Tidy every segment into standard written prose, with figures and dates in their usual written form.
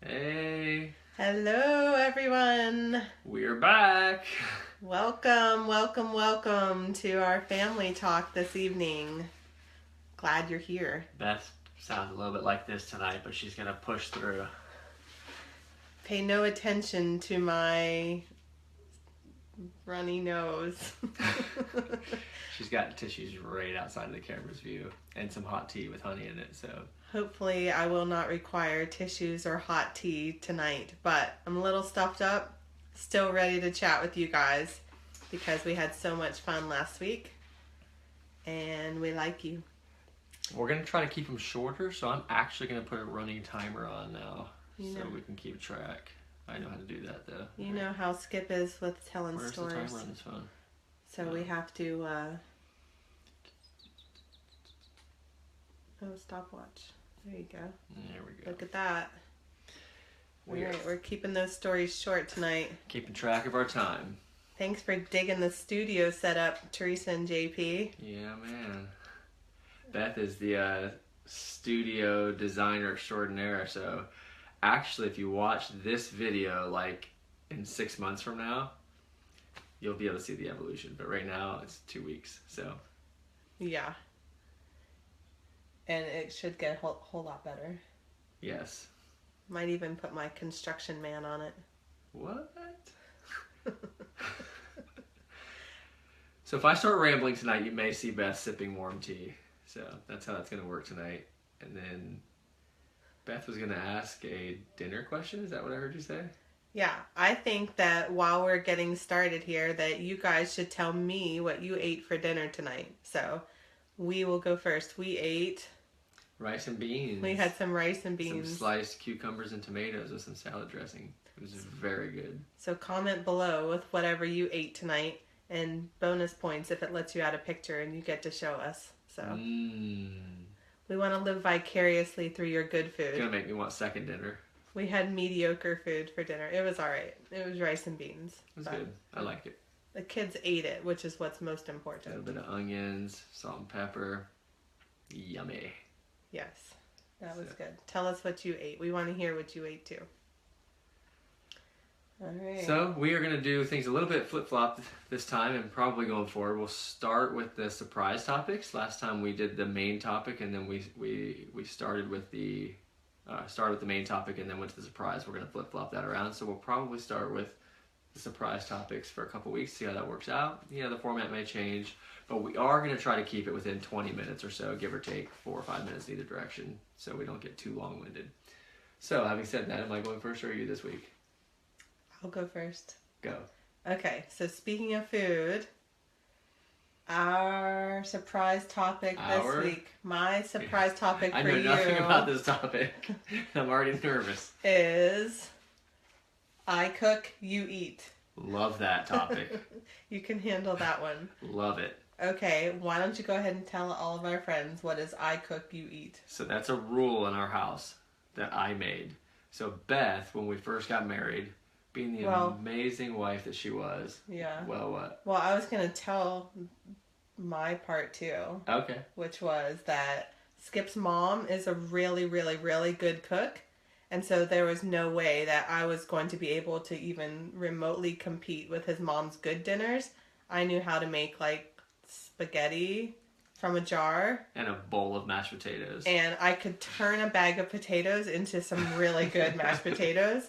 Hey, Hello, everyone. we're back. Welcome to our family talk this evening. Glad you're here. Beth sounds a little bit like this tonight, but she's gonna push through. Pay no attention to my runny nose. She's got tissues right outside of the camera's view and some hot tea with honey in it, so. Hopefully, I will not require tissues or hot tea tonight, but I'm a little stuffed up, still ready to chat with you guys because we had so much fun last week and we like you. We're gonna try to keep them shorter, so I'm actually gonna put a running timer on now so we can keep track. I know how to do that though. You know how Skip is with telling Where's stories. the timer on this phone? So we have to stopwatch. There you go. There we go. Look at that. Alright, we're keeping those stories short tonight. Keeping track of our time. Thanks for digging the studio setup, Teresa and JP. Yeah, man. Beth is the studio designer extraordinaire, so actually if you watch this video like in 6 months from now, you'll be able to see the evolution, but right now it's 2 weeks, so. Yeah. And it should get a whole lot better. Yes. Might even put my construction man on it. What? So if I start rambling tonight, you may see Beth sipping warm tea. So that's how that's going to work tonight. And then Beth was going to ask a dinner question. Is that what I heard you say? Yeah, I think that while we're getting started here, that you guys should tell me what you ate for dinner tonight. So we will go first. We ate rice and beans. We had some rice and beans. Some sliced cucumbers and tomatoes with some salad dressing. It was very good. So comment below with whatever you ate tonight, and bonus points if it lets you add a picture and you get to show us. So we want to live vicariously through your good food. It's gonna make me want second dinner. We had mediocre food for dinner. It was all right. It was rice and beans. It was good. I like it. The kids ate it, which is what's most important. A little bit of onions, salt and pepper. Yummy. Yes, that was good. Tell us what you ate. We want to hear what you ate too. All right. So we are going to do things a little bit flip-flop this time, and probably going forward. We'll start with the surprise topics. Last time we did the main topic, and then we started with the main topic, and then went to the surprise. We're going to flip-flop that around. So we'll probably start with the surprise topics for a couple weeks, see how that works out. You know, the format may change, but we are going to try to keep it within 20 minutes or so, give or take 4 or 5 minutes in either direction, so we don't get too long-winded. So having said that, am I going first or are you this week? I'll go first. Go. Okay, so speaking of food, our surprise topic this week, my surprise topic for you. I know nothing about this topic. I'm already nervous. Is I cook, you eat. Love that topic. You can handle that one. Love it. Okay, why don't you go ahead and tell all of our friends what is I cook, you eat? So that's a rule in our house that I made. So Beth, when we first got married, being the amazing wife that she was. Yeah. Well, what? Well, I was going to tell my part too. Okay. Which was that Skip's mom is a really, really, really good cook. And so there was no way that I was going to be able to even remotely compete with his mom's good dinners. I knew how to make like spaghetti from a jar. And a bowl of mashed potatoes. And I could turn a bag of potatoes into some really good mashed potatoes.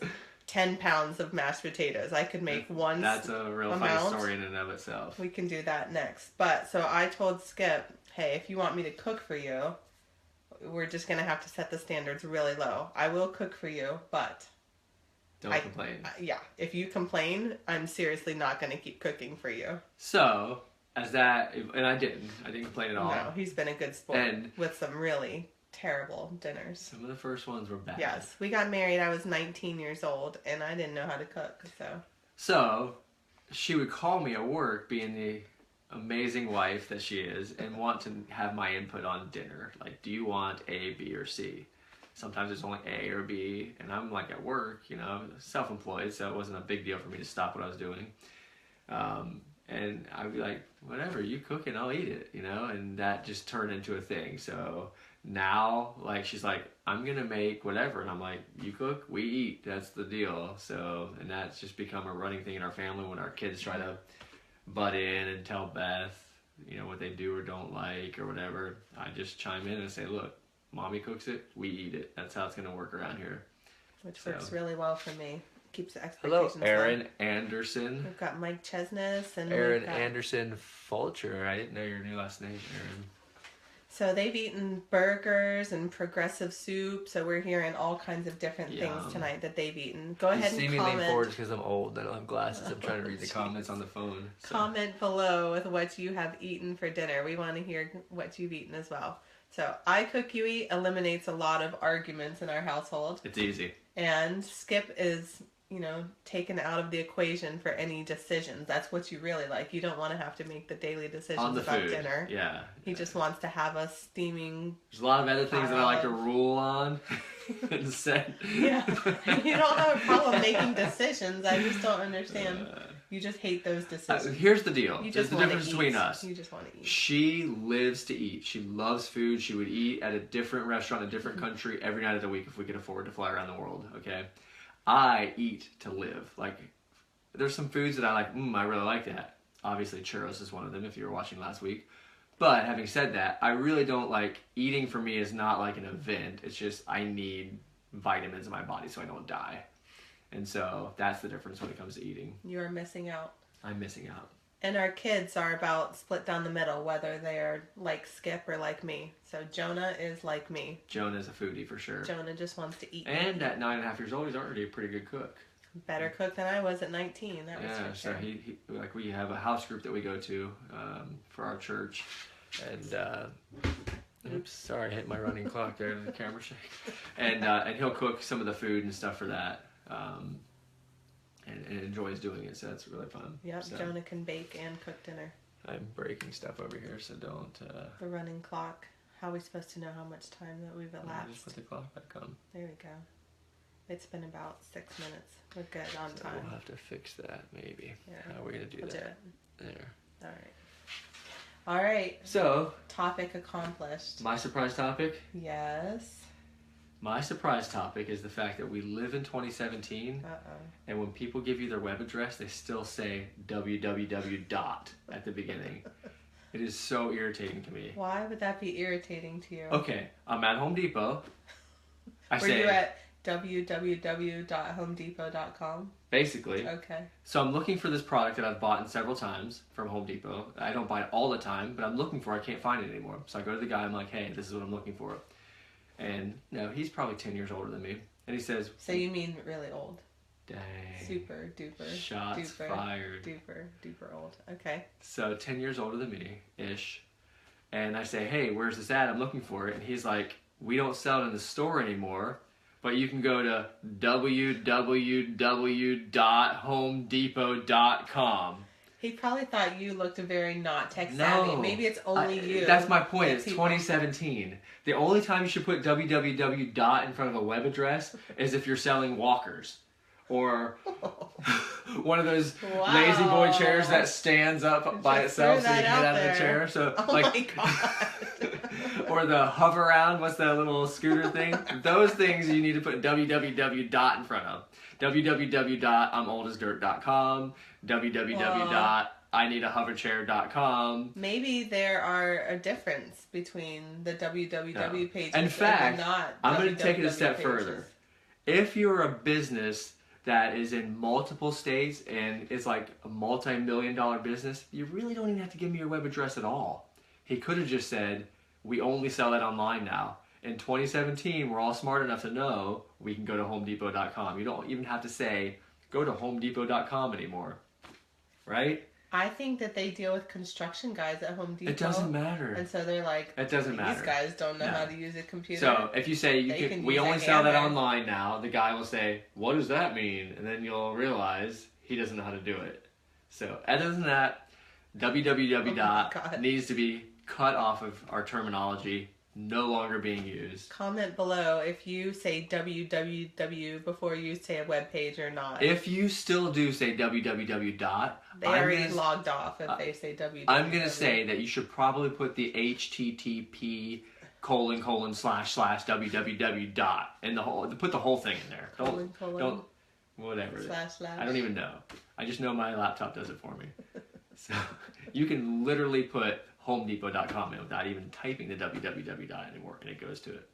10 pounds of mashed potatoes. I could make one That's a real funny story in and of itself. We can do that next. But so I told Skip, hey, if you want me to cook for you, we're just going to have to set the standards really low. I will cook for you, but don't complain. Yeah. If you complain, I'm seriously not going to keep cooking for you. So, as that, and I didn't complain at all. No, he's been a good sport with some really terrible dinners. Some of the first ones were bad. Yes. We got married, I was 19 years old, and I didn't know how to cook, So, she would call me at work, being the amazing wife that she is, and want to have my input on dinner. Like, do you want A, B, or C? Sometimes it's only A or B, and I'm like at work, you know, self-employed, so it wasn't a big deal for me to stop what I was doing. And I'd be like, whatever, you cook and I'll eat it, you know, and that just turned into a thing. So now, like, she's like, I'm gonna make whatever, and I'm like, you cook, we eat. That's the deal. So, and that's just become a running thing in our family when our kids try to butt in and tell Beth, you know, what they do or don't like or whatever. I just chime in and say, look, mommy cooks it, we eat it. That's how it's gonna work around here. Which works really well for me. Keeps the Hello, expectations Aaron low. Anderson. We've got Mike Chesness and Aaron Anderson Fulcher. I didn't know your new last name, Aaron. So they've eaten burgers and progressive soup. So we're hearing all kinds of different things tonight that they've eaten. Go ahead and comment. comment. Lean forward because I'm old. I don't have glasses. I'm trying to read the comments on the phone. So. Comment below with what you have eaten for dinner. We want to hear what you've eaten as well. So I cook, you eat eliminates a lot of arguments in our household. It's easy. And Skip is, you know, taken out of the equation for any decisions. That's what you really like. You don't want to have to make the daily decisions about food. Dinner. Yeah. He just wants to have a steaming. There's a lot of other things that I like to rule on instead. Yeah. You don't have a problem making decisions. I just don't understand. You just hate those decisions. Here's the deal. There's the difference between us. You just want to eat. She lives to eat. She loves food. She would eat at a different restaurant, a different country every night of the week if we could afford to fly around the world. Okay. I eat to live. Like, there's some foods that I like. I really like that. Obviously, churros is one of them. If you were watching last week. But having said that, I really don't like eating. For me is not like an event. It's just I need vitamins in my body so I don't die. And so that's the difference when it comes to eating. You are missing out. I'm missing out. And our kids are about split down the middle, whether they're like Skip or like me. So Jonah is like me. Jonah's a foodie for sure. Jonah just wants to eat. And at 9.5 years old, he's already a pretty good cook. Better cook than I was at 19. That was for sure. So he like we have a house group that we go to for our church, and oops, sorry, I hit my running clock there. The camera shake. And he'll cook some of the food and stuff for that. And enjoys doing it, so that's really fun. Yep, so, Jonah can bake and cook dinner. I'm breaking stuff over here, so don't... The running clock. How are we supposed to know how much time that we've elapsed? Just put the clock back on. There we go. It's been about 6 minutes. We're good on time. We'll have to fix that, maybe. Yeah. How are we going to do that? Do it. There. All right. So... Topic accomplished. My surprise topic? Yes. My surprise topic is the fact that we live in 2017, and when people give you their web address, they still say www dot at the beginning. It is so irritating to me. Why would that be irritating to you? Okay, I'm at Home Depot. Were you at www.homedepot.com? Basically. Okay. So I'm looking for this product that I've bought several times from Home Depot. I don't buy it all the time, but I'm looking for it. I can't find it anymore. So I go to the guy, I'm like, hey, this is what I'm looking for. And no, he's probably 10 years older than me. And he says... So you mean really old? Dang. Super duper. Shots fired. Duper old. Okay. So 10 years older than me-ish. And I say, hey, where's this at? I'm looking for it. And he's like, we don't sell it in the store anymore, but you can go to www.homedepot.com. He probably thought you looked very not tech savvy. No, maybe it's only you. That's my point. It's 2017. The only time you should put www dot in front of a web address is if you're selling walkers. Or one of those lazy boy chairs that stands up by itself so you can get out of the chair. So, my God. Or the hover around, what's that little scooter thing? Those things you need to put www dot in front of. www.I'mOldAsDirt.com, www.IneedAHoverChair.com. Maybe there are a difference between the www pages. In fact, not I'm going to take it a step further. If you're a business that is in multiple states and is like a multi-million-dollar business, you really don't even have to give me your web address at all. He could have just said, we only sell that online now. In 2017, we're all smart enough to know we can go to HomeDepot.com. You don't even have to say, go to HomeDepot.com anymore. Right? I think that they deal with construction guys at Home Depot. It doesn't matter. And so they're like, it doesn't matter. These guys don't know how to use a computer. So if you say, we only sell that online now, the guy will say, what does that mean? And then you'll realize he doesn't know how to do it. So other than that, www. Needs to be cut off of our terminology, no longer being used. Comment below if you say www before you say a web page or not. If you still do say www. They already logged off if they say www. I'm going to say that you should probably put the HTTP www dot and put the whole thing in there. Don't whatever. Slash. I don't even know. I just know my laptop does it for me. So you can literally put homedepot.com in without even typing the www dot anymore, and it goes to it.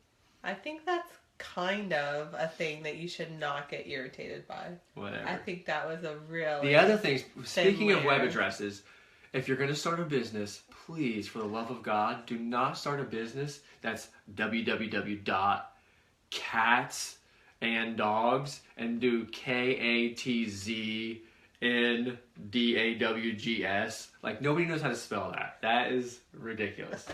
I think that's kind of a thing that you should not get irritated by. Whatever. I think that was a really... The other thing, speaking layer. of web addresses, if you're going to start a business, please, for the love of God, do not start a business that's www.catsanddogs and do KATZNDAWGS. Like, nobody knows how to spell that. That is ridiculous.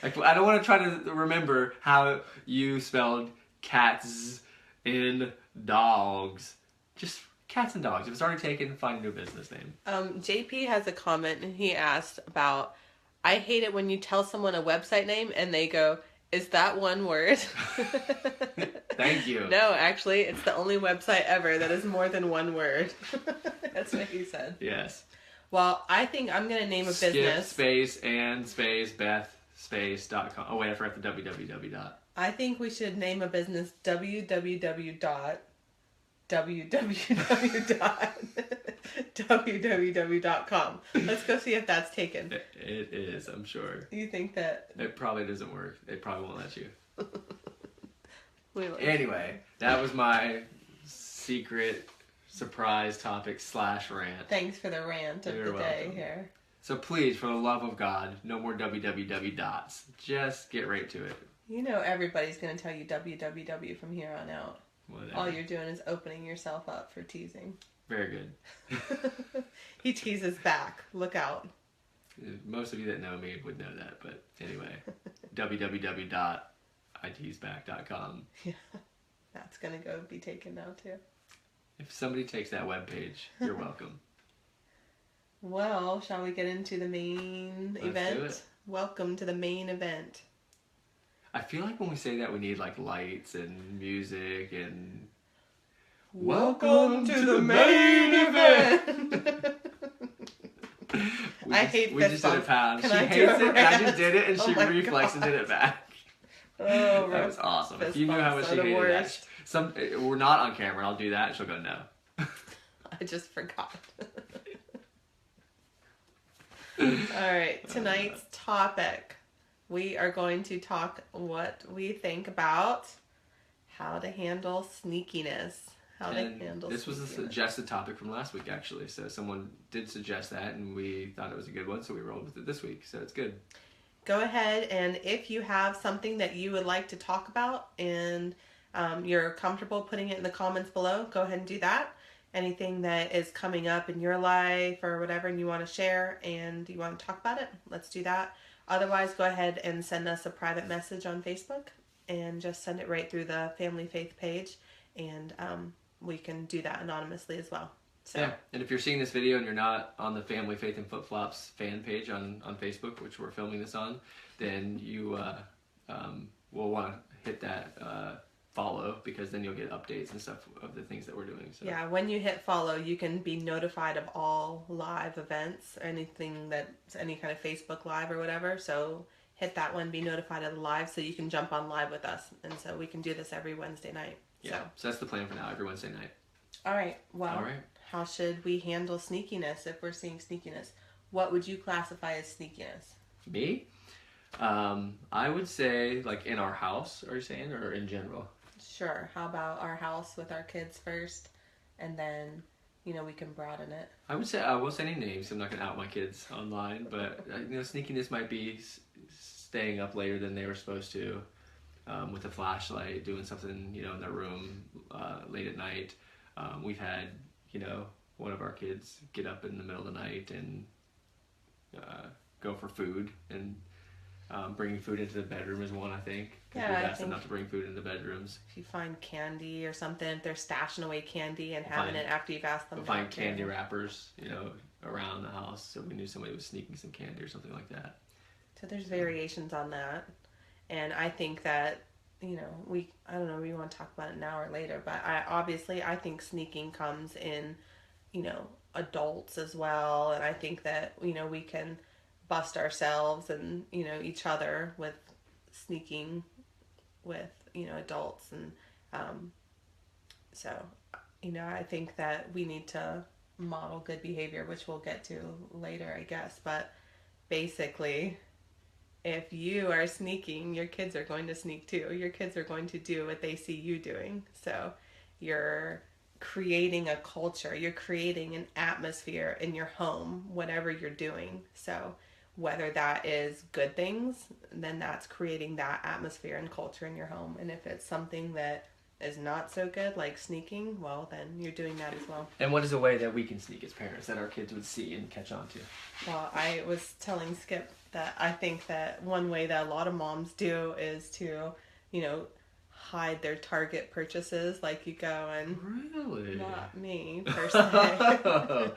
Like, I don't want to try to remember how you spelled cats in dogs. Just cats and dogs. If it's already taken, find a new business name. JP has a comment, and he asked about, I hate it when you tell someone a website name and they go, is that one word? Thank you. No, actually, it's the only website ever that is more than one word. That's what he said. Yes. Well, I think I'm going to name a business. Space and space Beth space.com. Oh, wait, I forgot the www dot. I think we should name a business www.com. Let's go see if that's taken. It is, I'm sure. You think that... It probably doesn't work. They probably won't let you. Anyway, that was my secret surprise topic / rant. Thanks for the rant of the day here. So please, for the love of God, no more www dots. Just get right to it. You know everybody's going to tell you www from here on out. Whatever. All you're doing is opening yourself up for teasing. Very good. He teases back. Look out. Most of you that know me would know that, but anyway. www.iteaseback.com. Yeah, that's going to go be taken now too. If somebody takes that webpage, you're welcome. Well, shall we get into the main event? Do it. Welcome to the main event. I feel like when we say that, we need like lights and music and... Welcome to the main event! I hate we this just song. did a pound. Can She I hates do it. a Abby rant? did it, and she Oh my reflexed and God. did it back. Oh, that was awesome. If you knew how much she the hated worst. that. We're not on camera. I'll do that, and she'll go, no. I just forgot. Alright, tonight's topic. We are going to talk what we think about how to handle sneakiness. This was a suggested topic from last week, actually. So someone did suggest that, and we thought it was a good one, so we rolled with it this week. So it's good. Go ahead, and if you have something that you would like to talk about and you're comfortable putting it in the comments below, go ahead and do that. Anything that is coming up in your life or whatever and you want to share and you want to talk about it, let's do that. Otherwise, go ahead and send us a private message on Facebook and just send it right through the Family Faith page, and we can do that anonymously as well. So. Yeah, and if you're seeing this video and you're not on the Family Faith and Flip Flops fan page on Facebook, which we're filming this on, then you will want to hit that follow, because then you'll get updates and stuff of the things that we're doing. So. Yeah, when you hit follow, you can be notified of all live events, anything that's any kind of Facebook Live or whatever. So hit that one, be notified of the live, so you can jump on live with us. And so we can do this every Wednesday night. Yeah, so that's the plan for now, every Wednesday night. All right, well, how should we handle sneakiness if we're seeing sneakiness? What would you classify as sneakiness? Me? I would say, like, in our house, are you saying, or in general? Sure. How about our house with our kids first, and then, we can broaden it. I would say, I won't say any names, I'm not going to out my kids online, but, sneakiness might be staying up later than they were supposed to, with a flashlight, doing something, in their room late at night. We've had, one of our kids get up in the middle of the night and go for food, and bringing food into the bedroom is one, I think. Yeah, we've asked them not to bring food into bedrooms. If you find candy or something, if they're stashing away candy and having it after you've asked them. Find candy wrappers, around the house, so we knew somebody was sneaking some candy or something like that. So there's variations on that, and I think that I don't know if we want to talk about it now or later, but I think sneaking comes in, adults as well, and I think that we can bust ourselves and, each other with sneaking with, adults. And so, I think that we need to model good behavior, which we'll get to later, I guess. But basically, if you are sneaking, your kids are going to sneak too. Your kids are going to do what they see you doing. So you're creating a culture, you're creating an atmosphere in your home, whatever you're doing. So whether that is good things, then that's creating that atmosphere and culture in your home. And if it's something that is not so good, like sneaking, well, then you're doing that as well. And what is a way that we can sneak as parents that our kids would see and catch on to? Well, I was telling Skip that I think that one way that a lot of moms do is to, hide their Target purchases. Like you go and... Really? Not me, per se.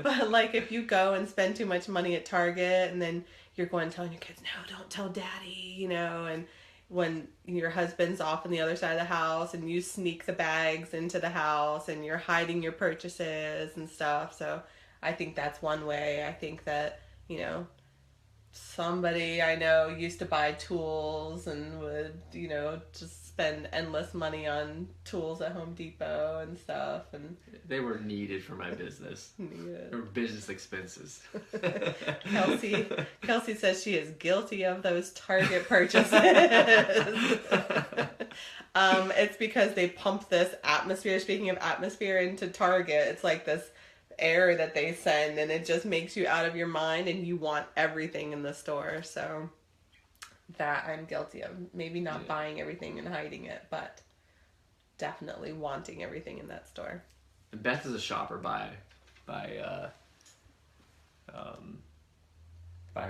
But like if you go and spend too much money at Target and then you're going telling your kids, no, don't tell daddy, and when your husband's off on the other side of the house and you sneak the bags into the house and you're hiding your purchases and stuff. So I think that's one way. I think that, somebody I know used to buy tools and would, just spend endless money on tools at Home Depot and stuff. And they were needed for my business. Needed. They were business expenses. Kelsey says she is guilty of those Target purchases. It's because they pump this atmosphere, speaking of atmosphere, into Target. It's like this air that they send, and it just makes you out of your mind and you want everything in the store. So that I'm guilty of. Maybe not buying everything and hiding it, but definitely wanting everything in that store. And Beth is a shopper by her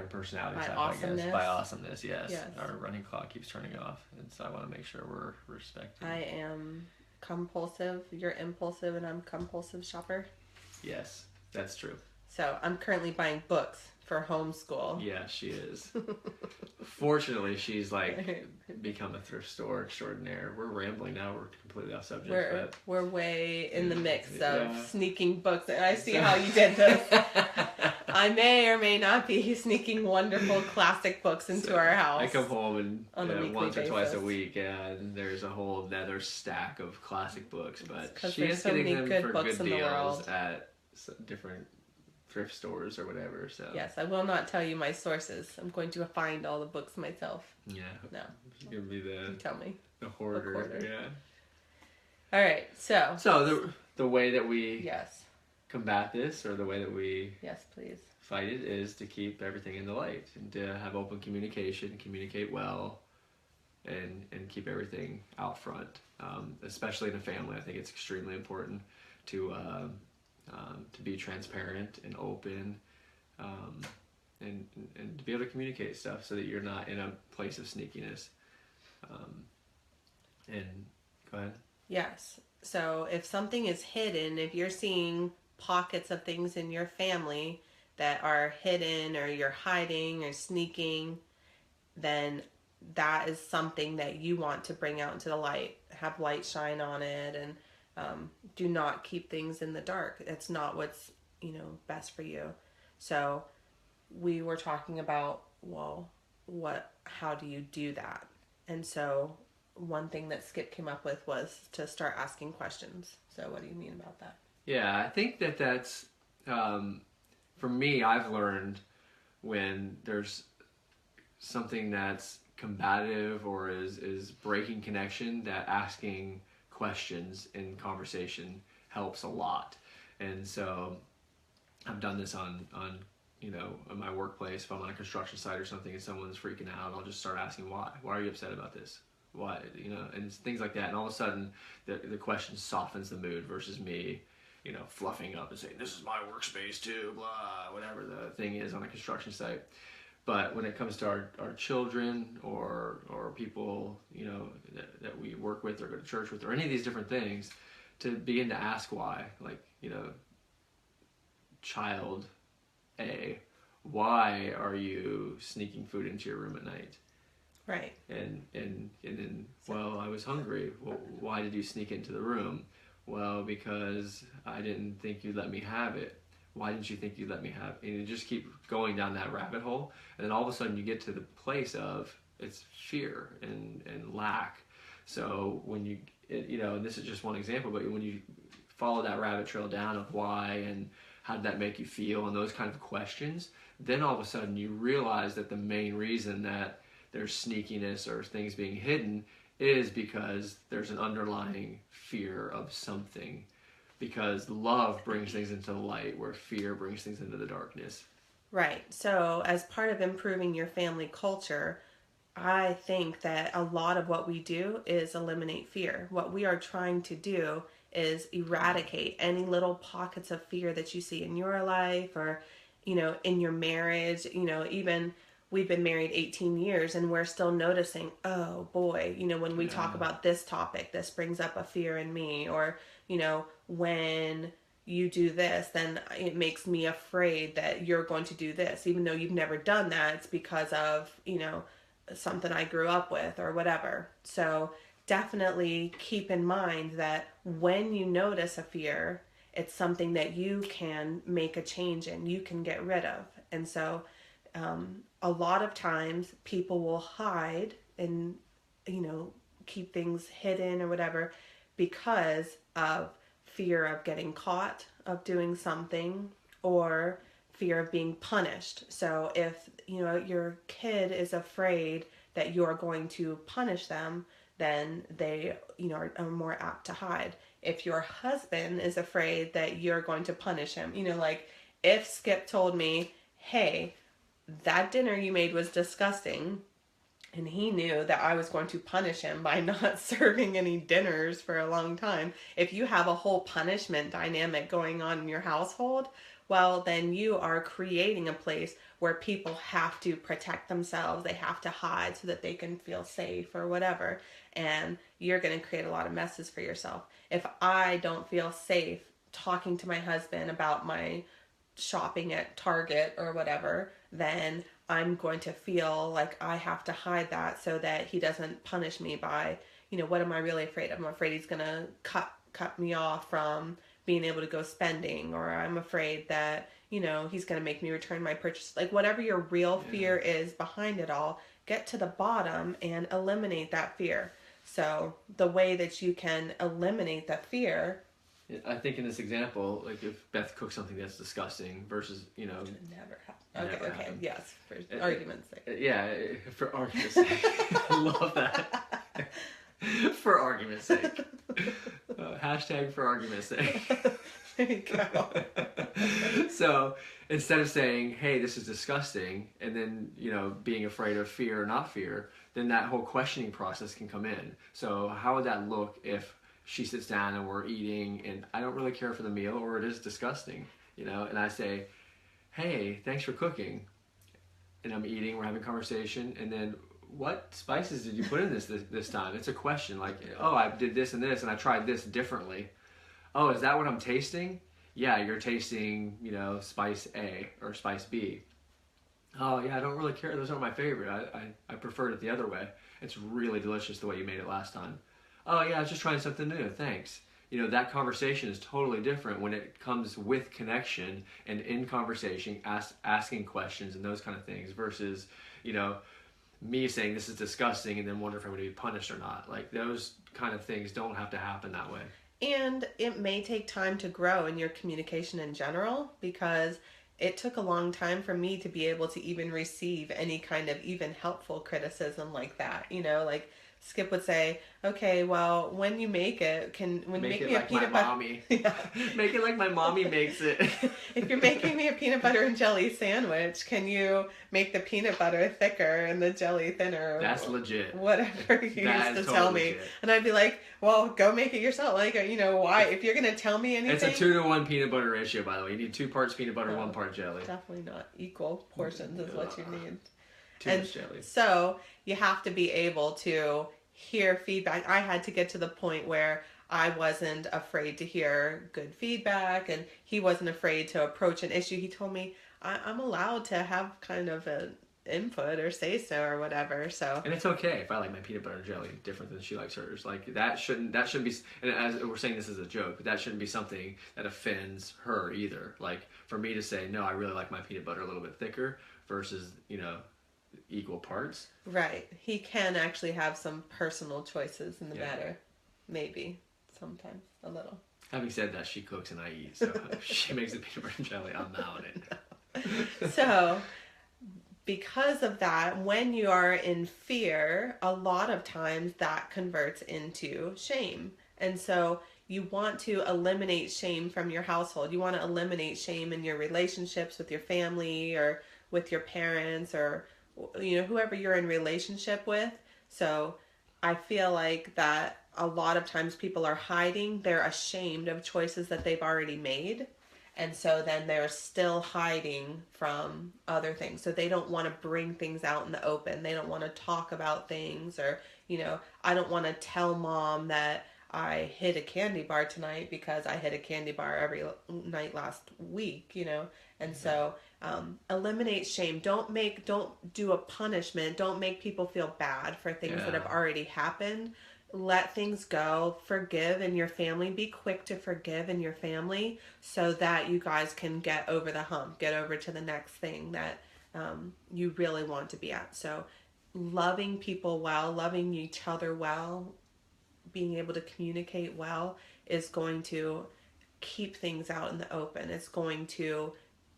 personality type, awesomeness. I guess. By awesomeness, yes. Yes. Our running clock keeps turning off, and so I want to make sure we're respecting. I am compulsive. You're impulsive, and I'm compulsive shopper. Yes, that's true. So I'm currently buying books for homeschool. Yeah, she is. Fortunately, she's become a thrift store extraordinaire. We're rambling now. We're completely off subject. We're way in the mix of sneaking books. And I see how you did this. I may or may not be sneaking wonderful classic books into our house. I come home and once or twice a basis. week, and there's a whole nether stack of classic books. But she there's is so getting many them good for books good in the deals world. at different thrift stores or whatever. So yes, I will not tell you my sources. I'm going to find all the books myself. Yeah. No. You're gonna be You tell me. the hoarder. Yeah. All right. So the way that we yes. combat this, or the way that we yes, please. fight it, is to keep everything in the light and to have open communication, communicate well, and keep everything out front. Especially in a family, I think it's extremely important to be transparent and open, and to be able to communicate stuff so that you're not in a place of sneakiness. And go ahead. Yes. So if something is hidden, if you're seeing pockets of things in your family that are hidden, or you're hiding or sneaking, then that is something that you want to bring out into the light. Have light shine on it, and do not keep things in the dark. It's not what's best for you. So we were talking about, well, how do you do that? And so one thing that Skip came up with was to start asking questions. So what do you mean about that? Yeah, I think that's for me, I've learned when there's something that's combative or is breaking connection, that asking questions in conversation helps a lot. And so I've done this on in my workplace. If I'm on a construction site or something and someone's freaking out, I'll just start asking why are you upset about this, why, and things like that. And all of a sudden the question softens the mood versus me fluffing up and saying this is my workspace too, blah, whatever the thing is on a construction site. But when it comes to our children or people that we work with or go to church with, or any of these different things, to begin to ask why, child A, why are you sneaking food into your room at night? Right. And then, well, I was hungry. Well, why did you sneak into the room? Well, because I didn't think you'd let me have it. Why didn't you think you'd let me have? And you just keep going down that rabbit hole, and then all of a sudden you get to the place of it's fear and lack. So when and this is just one example, but when you follow that rabbit trail down of why and how did that make you feel and those kind of questions, then all of a sudden you realize that the main reason that there's sneakiness or things being hidden is because there's an underlying fear of something. Because love brings things into the light, where fear brings things into the darkness. Right. So, as part of improving your family culture, I think that a lot of what we do is eliminate fear. What we are trying to do is eradicate any little pockets of fear that you see in your life or, in your marriage. Even we've been married 18 years and we're still noticing, oh boy, when we talk about this topic, this brings up a fear in me. Or, when you do this, then it makes me afraid that you're going to do this. Even though you've never done that, it's because of, something I grew up with or whatever. So definitely keep in mind that when you notice a fear, it's something that you can make a change in, you can get rid of. And so a lot of times people will hide and, keep things hidden or whatever because of fear of getting caught, of doing something, or fear of being punished. So if, your kid is afraid that you're going to punish them, then they, are more apt to hide. If your husband is afraid that you're going to punish him, like if Skip told me, hey, that dinner you made was disgusting, and he knew that I was going to punish him by not serving any dinners for a long time. If you have a whole punishment dynamic going on in your household, well, then you are creating a place where people have to protect themselves. They have to hide so that they can feel safe or whatever. And you're going to create a lot of messes for yourself. If I don't feel safe talking to my husband about my shopping at Target or whatever, then I'm going to feel like I have to hide that so that he doesn't punish me by, what am I really afraid of? I'm afraid he's going to cut me off from being able to go spending, or I'm afraid that, he's going to make me return my purchase. Like whatever your real fear is behind it all, get to the bottom and eliminate that fear. So the way that you can eliminate the fear, I think in this example, like if Beth cooks something that's disgusting versus, never happen. Okay, yes, for argument's sake. Yeah, for argument's sake. I love that. For argument's sake. Hashtag for argument's sake. There you go. So instead of saying, hey, this is disgusting, and then, being afraid of fear or not fear, then that whole questioning process can come in. So how would that look if she sits down and we're eating and I don't really care for the meal or it is disgusting, and I say, hey, thanks for cooking. And I'm eating, we're having a conversation, and then what spices did you put in this time? It's a question like, oh, I did this and I tried this differently. Oh, is that what I'm tasting? Yeah, you're tasting, spice A or spice B. Oh, yeah, I don't really care. Those aren't my favorite. I preferred it the other way. It's really delicious the way you made it last time. Oh, yeah, I was just trying something new. Thanks. That conversation is totally different when it comes with connection and in conversation, asking questions and those kind of things versus, me saying this is disgusting and then wonder if I'm going to be punished or not. Like those kind of things don't have to happen that way. And it may take time to grow in your communication in general, because it took a long time for me to be able to even receive any kind of even helpful criticism like that. Like Skip would say, okay, well, when you make it, when you make me like a peanut butter, yeah. Make it like my mommy makes it. If you're making me a peanut butter and jelly sandwich, can you make the peanut butter thicker and the jelly thinner? That's legit. Whatever you used to tell me, legit. And I'd be like, well, go make it yourself. Like, why? If you're gonna tell me anything, it's a 2-to-1 peanut butter ratio, by the way. You need 2 parts peanut butter, 1 part jelly. Definitely not equal portions is what you need. Too much jelly. So you have to be able to hear feedback. I had to get to the point where I wasn't afraid to hear good feedback, and he wasn't afraid to approach an issue. He told me I'm allowed to have kind of a input or say so or whatever. So, And it's okay if I like my peanut butter and jelly different than she likes hers. Like that shouldn't be. And as we're saying this as a joke, but that shouldn't be something that offends her either. Like for me to say no, I really like my peanut butter a little bit thicker versus equal parts. right. He can actually have some personal choices in the Yeah. matter. Maybe. Sometimes. A little. Having said that, she cooks and I eat. So if she makes the peanut butter and jelly, I'm out on it. So, because of that, when you are in fear, a lot of times that converts into shame. And so you want to eliminate shame from your household. You want to eliminate shame in your relationships with your family or with your parents or whoever you're in relationship with. So I feel like that a lot of times people are hiding. They're ashamed of choices that they've already made. And so then they're still hiding from other things. So they don't want to bring things out in the open. They don't want to talk about things or, I don't want to tell mom that I hid a candy bar tonight because I hid a candy bar every night last week, And so eliminate shame. Don't do a punishment. Don't make people feel bad for things that have already happened. Let things go. Forgive in your family. Be quick to forgive in your family so that you guys can get over the hump, get over to the next thing that you really want to be at. So loving people well, loving each other well, being able to communicate well is going to keep things out in the open. It's going to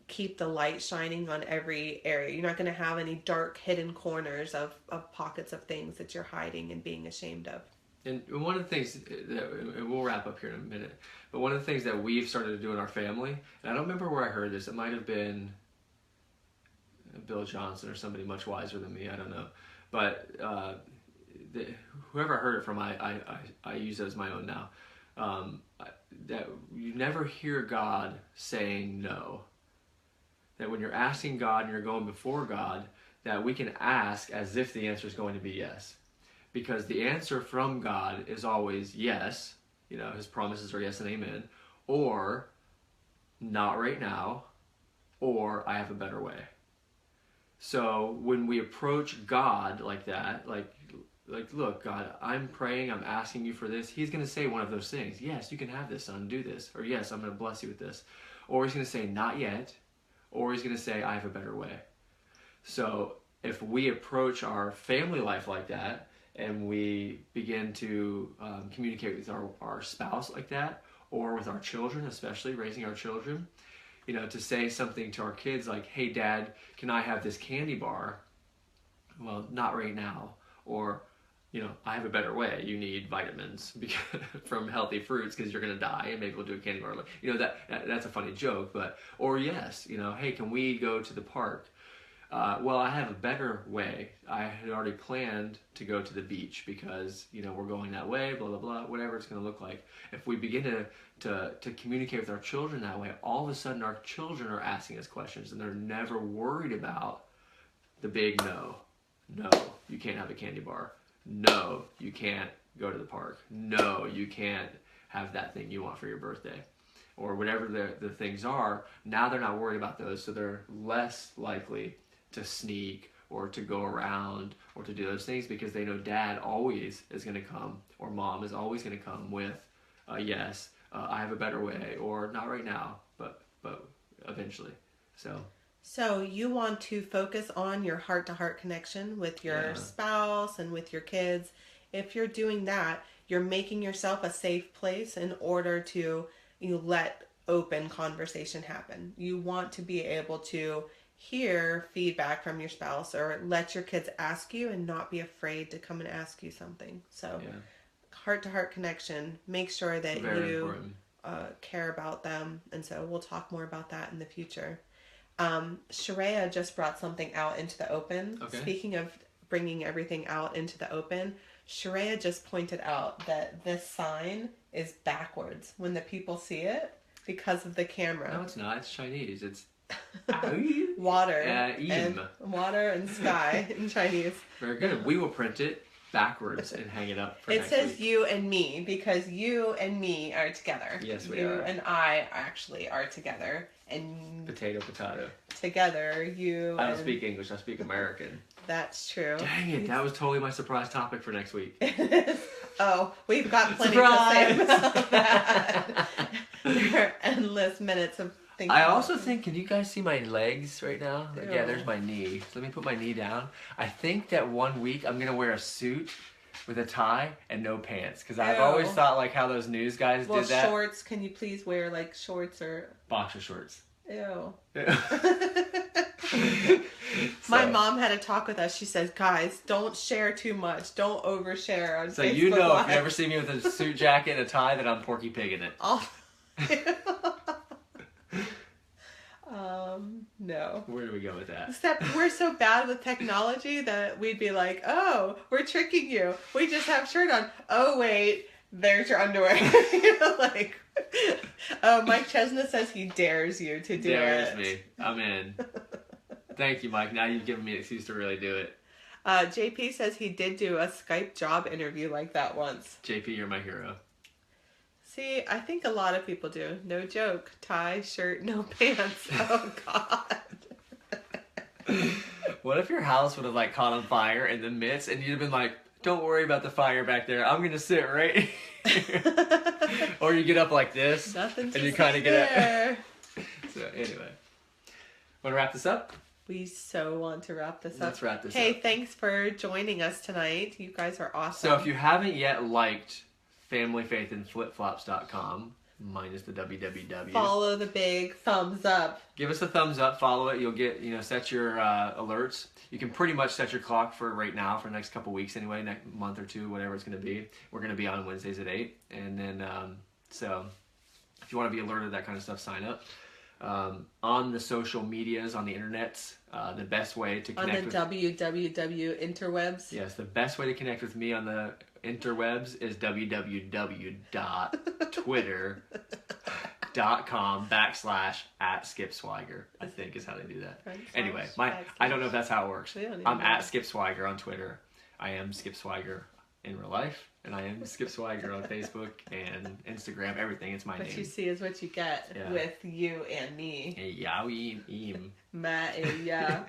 keep the light shining on every area. You're not going to have any dark hidden corners of pockets of things that you're hiding and being ashamed of. And one of the things that, and we'll wrap up here in a minute, but one of the things that we've started to do in our family, and I don't remember where I heard this, it might have been Bill Johnson or somebody much wiser than me, I don't know, but whoever I heard it from, I use it as my own now, that you never hear God saying no. That when you're asking God and you're going before God, that we can ask as if the answer is going to be yes. Because the answer from God is always yes, his promises are yes and amen, or not right now, or I have a better way. So when we approach God like that, like look, God, I'm praying, I'm asking you for this, he's going to say one of those things. Yes, you can have this, son, do this. Or yes, I'm going to bless you with this. Or he's going to say, not yet. Or he's going to say, I have a better way. So if we approach our family life like that, and we begin to communicate with our spouse like that, or with our children, especially raising our children, to say something to our kids like, hey, Dad, can I have this candy bar? Well, not right now. Or, I have a better way. You need vitamins from healthy fruits because you're going to die, and maybe we'll do a candy bar. That's a funny joke, or yes, hey, can we go to the park? Well, I have a better way. I had already planned to go to the beach because, we're going that way, blah, blah, blah, whatever it's going to look like. If we begin to communicate with our children that way, all of a sudden our children are asking us questions and they're never worried about the big no. No, you can't have a candy bar. No, you can't go to the park. No, you can't have that thing you want for your birthday. Or whatever the things are. Now they're not worried about those, so they're less likely to sneak or to go around or to do those things because they know Dad always is going to come or Mom is always going to come with yes, I have a better way, or not right now, but eventually. So you want to focus on your heart-to-heart connection with your spouse and with your kids. If you're doing that, you're making yourself a safe place in order to let open conversation happen. You want to be able to hear feedback from your spouse or let your kids ask you and not be afraid to come and ask you something. So heart-to-heart connection, make sure that you care about them. And so we'll talk more about that in the future. Sharia just brought something out into the open. Okay. Speaking of bringing everything out into the open, Sharia just pointed out that this sign is backwards when the people see it because of the camera. No, it's not. It's Chinese. It's water and sky in Chinese. Very good. We will print it backwards and hang it up for It next says week. you and me because you and me are together. Yes, we you are. You and I actually are together. And Potato, potato. together, you I don't and... speak English, I speak American. That's true. Dang it, that was totally my surprise topic for next week. Oh, we've got plenty Surprise! to say about that. There are endless minutes of thinking. I also think, can you guys see my legs right now? Ew. Yeah, there's my knee. So let me put my knee down. I think that one week I'm going to wear a suit with a tie and no pants. Because I've always thought like how those news guys did that. Shorts. Can you please wear like shorts or... Boxer shorts. Ew. So, my mom had a talk with us. She says, guys, don't share too much. Don't overshare on so Facebook you know, Live. if you ever see me with a suit jacket and a tie, that I'm Porky Pigging it. No. Where do we go with that? Except we're so bad with technology that we'd be like, oh, we're tricking you. We just have shirt on. Oh, wait, there's your underwear. You know, like, Mike Chesna says he dares you to do Dares me. I'm in. Thank you, Mike. Now you've given me an excuse to really do it. JP says he did do a Skype job interview like that once. JP, you're my hero. See, I think a lot of people do. No joke. Tie, shirt, no pants. Oh, God. What if your house would have like caught on fire in the midst and you'd have been like, don't worry about the fire back there. I'm going to sit right here. Or you get up like this. Nothing to and you see kind of there. get up. So anyway. Want to wrap this up? We so want to wrap this up. Let's wrap this Hey, up. thanks for joining us tonight. You guys are awesome. So if you haven't yet liked familyfaithandflipflops.com, minus the www. Follow the big thumbs up. Give us a thumbs up, follow it. You'll get, set your alerts. You can pretty much set your clock for right now, for the next couple weeks anyway, next month or two, whatever it's going to be. We're going to be on Wednesdays at 8. And then, so if you want to be alerted to that kind of stuff, sign up. On the social medias, on the internets, the best way to connect on the www interwebs. Yes, the best way to connect with me on the interwebs is www.twitter.com/@skipswiger, I think is how they do that. Anyway, I don't know if that's how it works. I'm at Skip Swiger on Twitter. I am Skip Swiger in real life, and I am Skip Swiger on Facebook and Instagram, everything. It's my name. What you see is what you get with you and me. Matt and yeah.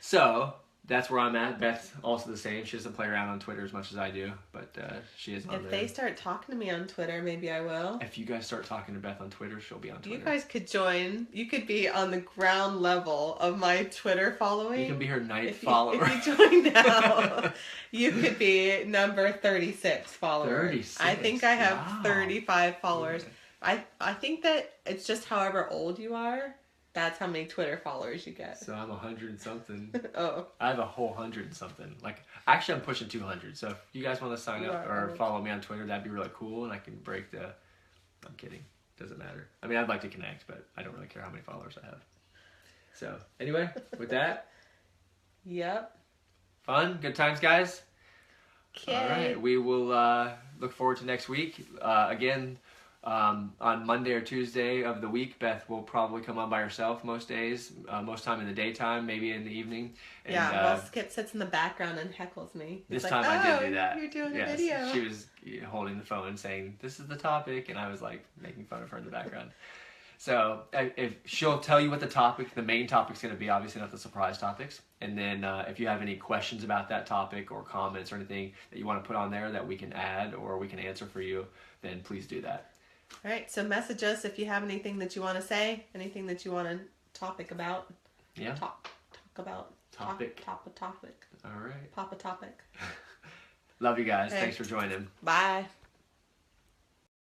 So that's where I'm at. Beth also the same. She doesn't play around on Twitter as much as I do, but she is on there. If they start talking to me on Twitter, maybe I will. If you guys start talking to Beth on Twitter, she'll be on Twitter. You guys could join. You could be on the ground level of my Twitter following. You can be her ninth follower. If you join now, you could be number 36 follower. 36? I think I have Wow. 35 followers. I think that it's just however old you are, that's how many Twitter followers you get. So I'm 100 and something. Oh. I have a whole 100 and something. Like, actually, I'm pushing 200. So if you guys want to sign up or follow me on Twitter, that'd be really cool, and I can break the. I'm kidding. Doesn't matter. I mean, I'd like to connect, but I don't really care how many followers I have. So anyway, with that. Yep. Fun, good times, guys. Okay. All right, we will look forward to next week. Again. On Monday or Tuesday of the week, Beth will probably come on by herself most days, most time in the daytime, maybe in the evening. And, well, Skip sits in the background and heckles me. This He's time like, I did do that. You're doing yes, a video. She was holding the phone saying, this is the topic, and I was like making fun of her in the background. So if she'll tell you what the main topic's going to be, obviously not the surprise topics. And then if you have any questions about that topic or comments or anything that you want to put on there that we can add or we can answer for you, then please do that. All right, so message us if you have anything that you want to say, anything that you want to topic about. Yeah. Talk about. Topic. Topic. All right. Pop a topic. Love you guys. Okay. Thanks for joining. Bye.